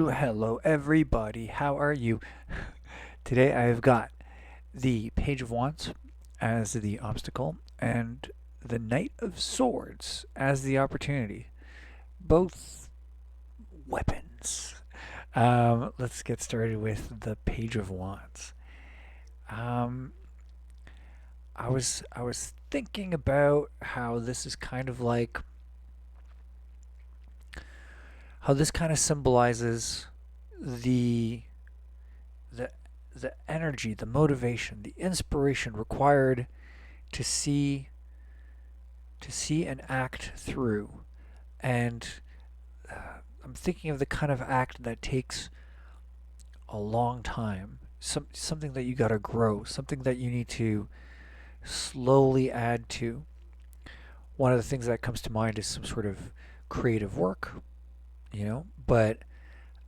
Hello, everybody. How are you? Today I've got the Page of Wands as the obstacle and the Knight of Swords as the opportunity. Both weapons. Let's get started with the Page of Wands. Um, I was thinking about how this is kind of like how this kind of symbolizes the the the energy, the motivation, the inspiration required to see and act through. And I'm thinking of the kind of act that takes a long time, something that you got to grow, something that you need to slowly add to. One of the things that comes to mind is some sort of creative work, but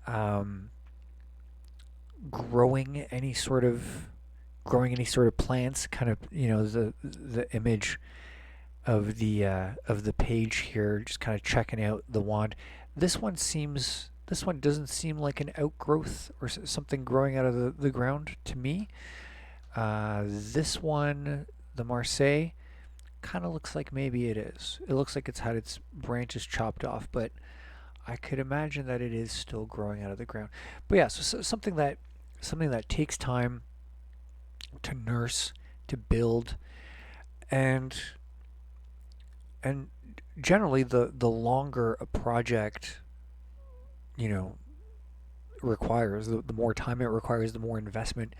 um, growing any sort of plants, kind of, the image of the page here, just kind of checking out the wand. This one doesn't seem like an outgrowth or something growing out of the ground to me. This one, the Marseille, kind of looks like maybe it is. It looks like it's had its branches chopped off, but I could imagine that it is still growing out of the ground. But yeah, so something that takes time to nurse, to build, and and generally the longer a project, you know, requires, the more time it requires, the more investment,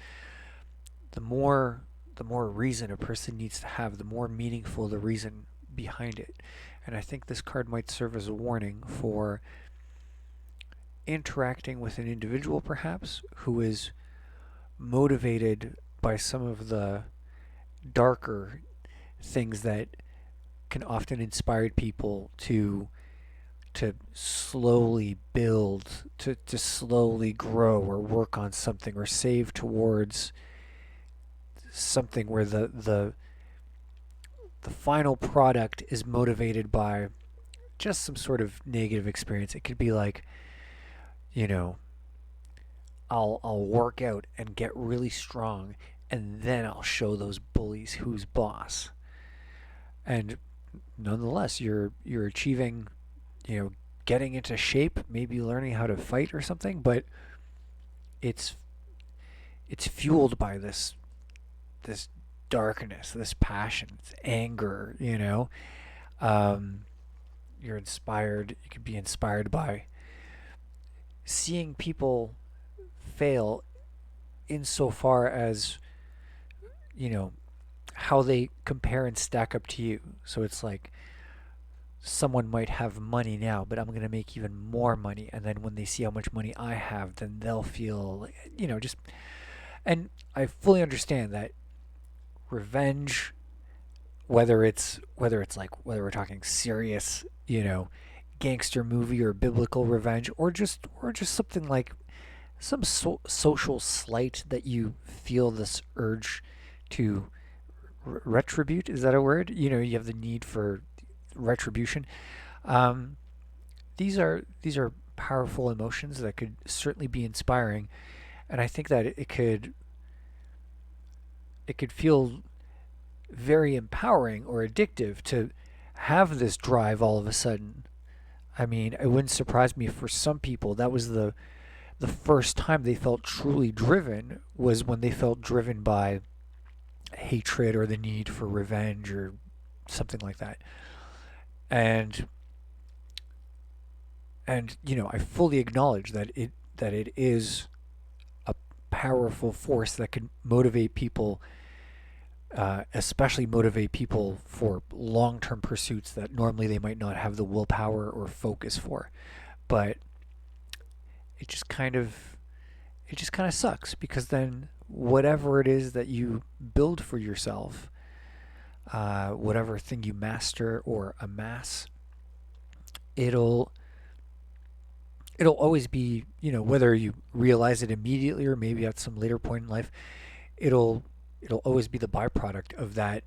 the more reason a person needs to have, the more meaningful the reason behind it. And I think this card might serve as a warning for interacting with an individual perhaps who is motivated by some of the darker things that can often inspire people to slowly build, to slowly grow or work on something or save towards something where the final product is motivated by just some sort of negative experience. It could be like, you know, I'll work out and get really strong, and then I'll show those bullies who's boss. And nonetheless, you're achieving, getting into shape, maybe learning how to fight or something, but it's it's fueled by this darkness, this passion, this anger. Um, you're inspired. You could be inspired by seeing people fail insofar as, you know how they compare and stack up to you. So it's like someone might have money now, but I'm going to make even more money. And then when they see how much money I have, then they'll feel, just. And I fully understand that revenge, whether we're talking serious, gangster movie or biblical revenge, or just something like some social slight that you feel this urge to retribute. Is that a word? You have the need for retribution. Um, these are powerful emotions that could certainly be inspiring, and I think that it could feel very empowering or addictive to have this drive all of a sudden. I mean, it wouldn't surprise me if for some people that was the first time they felt truly driven, was when they felt driven by hatred or the need for revenge or something like that. And I fully acknowledge that it is a powerful force that can motivate people, especially motivate people for long-term pursuits that normally they might not have the willpower or focus for. But it just kind of it just kind of sucks, because then whatever it is that you build for yourself, whatever thing you master or amass, it'll it'll always be, whether you realize it immediately or maybe at some later point in life, it'll it'll always be the byproduct of that,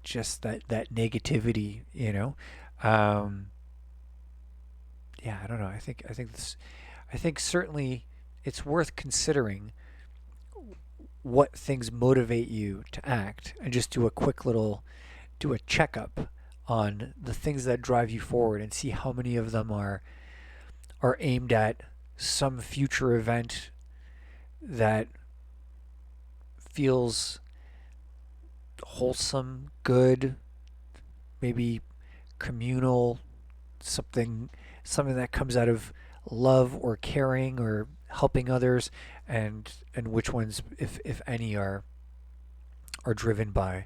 just that negativity. Um, yeah, I don't know. I think certainly it's worth considering what things motivate you to act, and just do a checkup on the things that drive you forward and see how many of them are aimed at some future event that feels wholesome, good, maybe communal, something something that comes out of love or caring or helping others, and which ones, if any, are driven by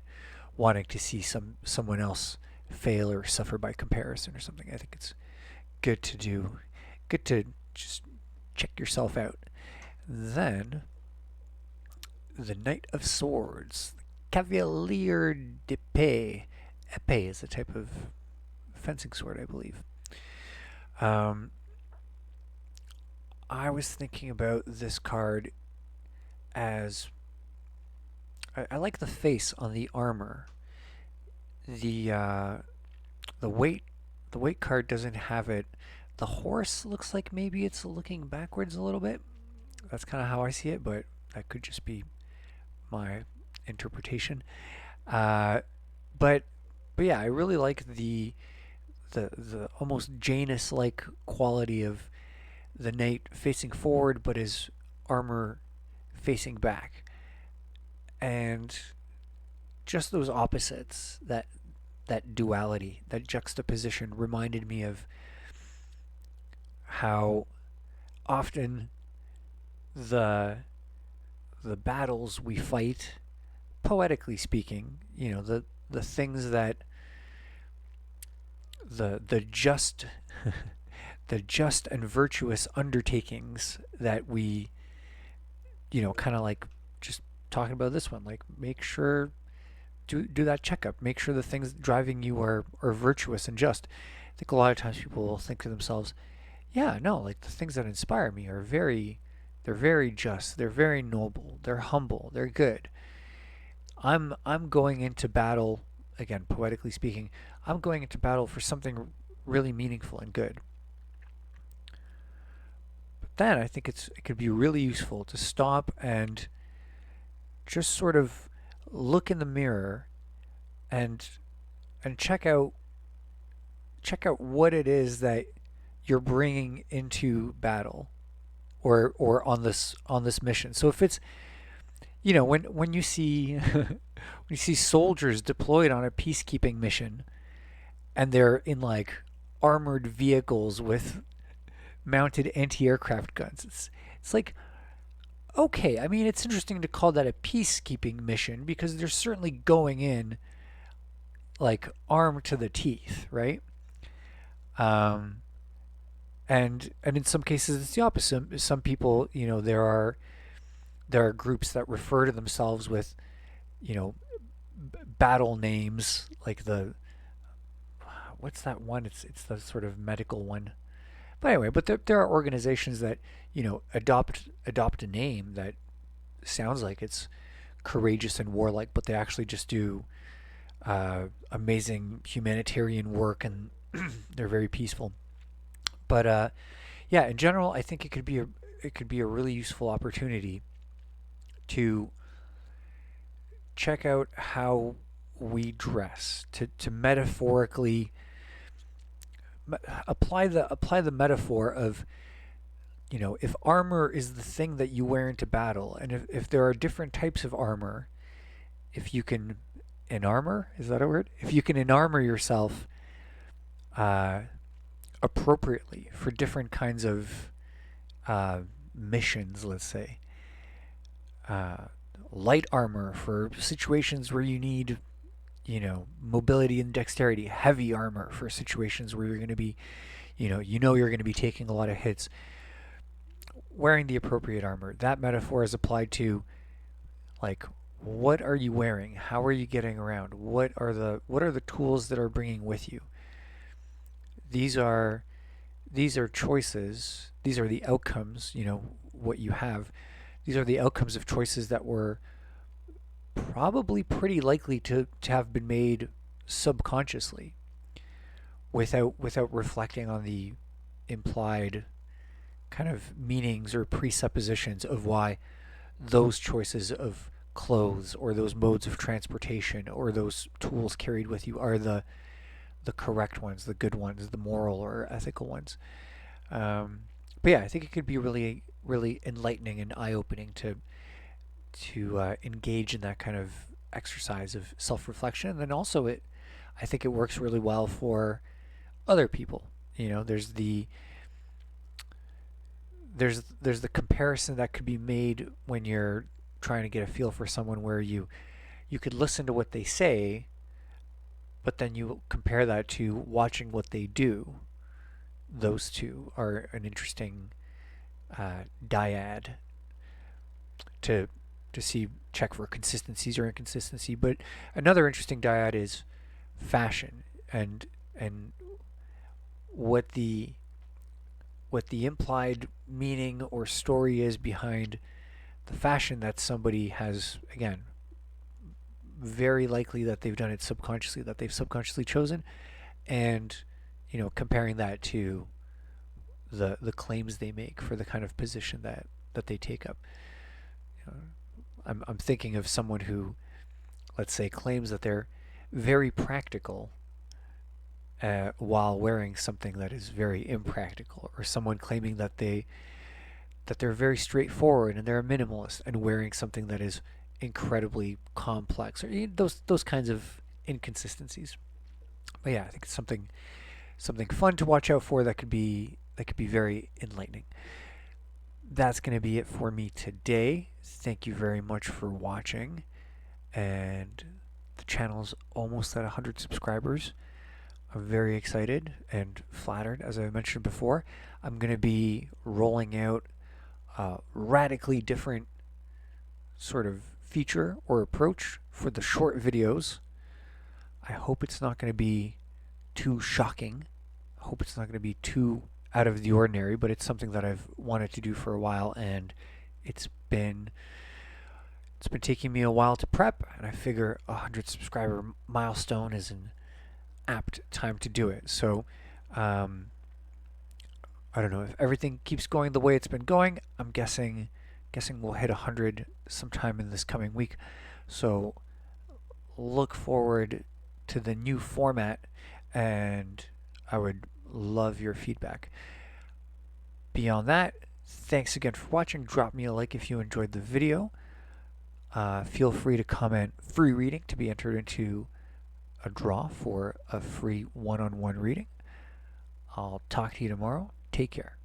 wanting to see someone else fail or suffer by comparison or something. I think it's good to do, good to just check yourself out. Then the Knight of Swords, Cavalier d'Épée. Épée is a type of fencing sword, I believe. Um, I was thinking about this card as I like the face on the armor. The uh, the weight the weight card doesn't have it. The horse looks like maybe it's looking backwards a little bit. That's kind of how I see it, but that could just be my interpretation. Uh, but but yeah, I really like the almost Janus like quality of the knight facing forward, but his armor facing back, and just those opposites, that duality, that juxtaposition reminded me of how often the the battles we fight, poetically speaking, the things that the just the just and virtuous undertakings that we, kind of like just talking about this one, like make sure do that checkup, make sure the things driving you are virtuous and just. I think a lot of times people will think to themselves, yeah, no, like the things that inspire me they're very just, they're very noble, they're humble, they're good. I'm going into battle, again, poetically speaking, I'm going into battle for something really meaningful and good. But then I think it could be really useful to stop and just sort of look in the mirror and and check out what it is that you're bringing into battle, or on this mission. So if it's, when you see when you see soldiers deployed on a peacekeeping mission and they're in like armored vehicles with mounted anti-aircraft guns, it's like, okay, I mean, it's interesting to call that a peacekeeping mission because they're certainly going in like armed to the teeth, right? Um, and in some cases it's the opposite. Some people, there are groups that refer to themselves with, you know, battle names like the what's that one? It's the sort of medical one. But anyway, but there are organizations that, adopt a name that sounds like it's courageous and warlike, but they actually just do amazing humanitarian work, and they're very peaceful. But yeah, in general, I think it could be a really useful opportunity to check out how we dress, to metaphorically apply the metaphor of, if armor is the thing that you wear into battle, and if there are different types of armor, if you can enarmor, is that a word? If you can enarmor yourself uh, appropriately for different kinds of missions, let's say, uh, light armor for situations where you need, mobility and dexterity, heavy armor for situations where you're going to be, you're going to be taking a lot of hits, wearing the appropriate armor. That metaphor is applied to, like, what are you wearing? How are you getting around? What are the tools that are bringing with you? These are these are choices. These are the outcomes. What you have. These are the outcomes of choices that were probably pretty likely to have been made subconsciously, without reflecting on implied kind of meanings or presuppositions of why those choices of clothes or those modes of transportation or those tools carried with you are the correct ones, the good ones, the moral or ethical ones. Um, but yeah, I think it could be really enlightening and eye-opening to engage in that kind of exercise of self-reflection. And then also I think it works really well for other people. You know, there's the comparison that could be made when you're trying to get a feel for someone where you could listen to what they say, but then you compare that to watching what they do. Those two are an interesting dyad to see, check for consistencies or inconsistency. But another interesting dyad is fashion and what the implied meaning or story is behind the fashion that somebody has, again, very likely that they've done it subconsciously, that they've subconsciously chosen, and comparing that to the claims they make for the kind of position that they take up. You know, I'm thinking of someone who, let's say, claims that they're very practical while wearing something that is very impractical, or someone claiming that they're very straightforward and they're a minimalist and wearing something that is incredibly complex, or those kinds of inconsistencies. But yeah, I think it's something fun to watch out for that could be very enlightening. That's going to be it for me today. Thank you very much for watching, and the channel's almost at 100 subscribers. I'm very excited and flattered, as I mentioned before. I'm going to be rolling out a radically different sort of feature or approach for the short videos. I hope it's not going to be too shocking. I hope it's not going to be too out of the ordinary, but it's something that I've wanted to do for a while, and it's been taking me a while to prep, and I figure a 100 subscriber milestone is an apt time to do it. So I don't know, if everything keeps going the way it's been going, I'm guessing we'll hit 100 sometime in this coming week. So look forward to the new format, and I would love your feedback. Beyond that, thanks again for watching. Drop me a like if you enjoyed the video. Feel free to comment free reading to be entered into a draw for a free one-on-one reading. I'll talk to you tomorrow. Take care.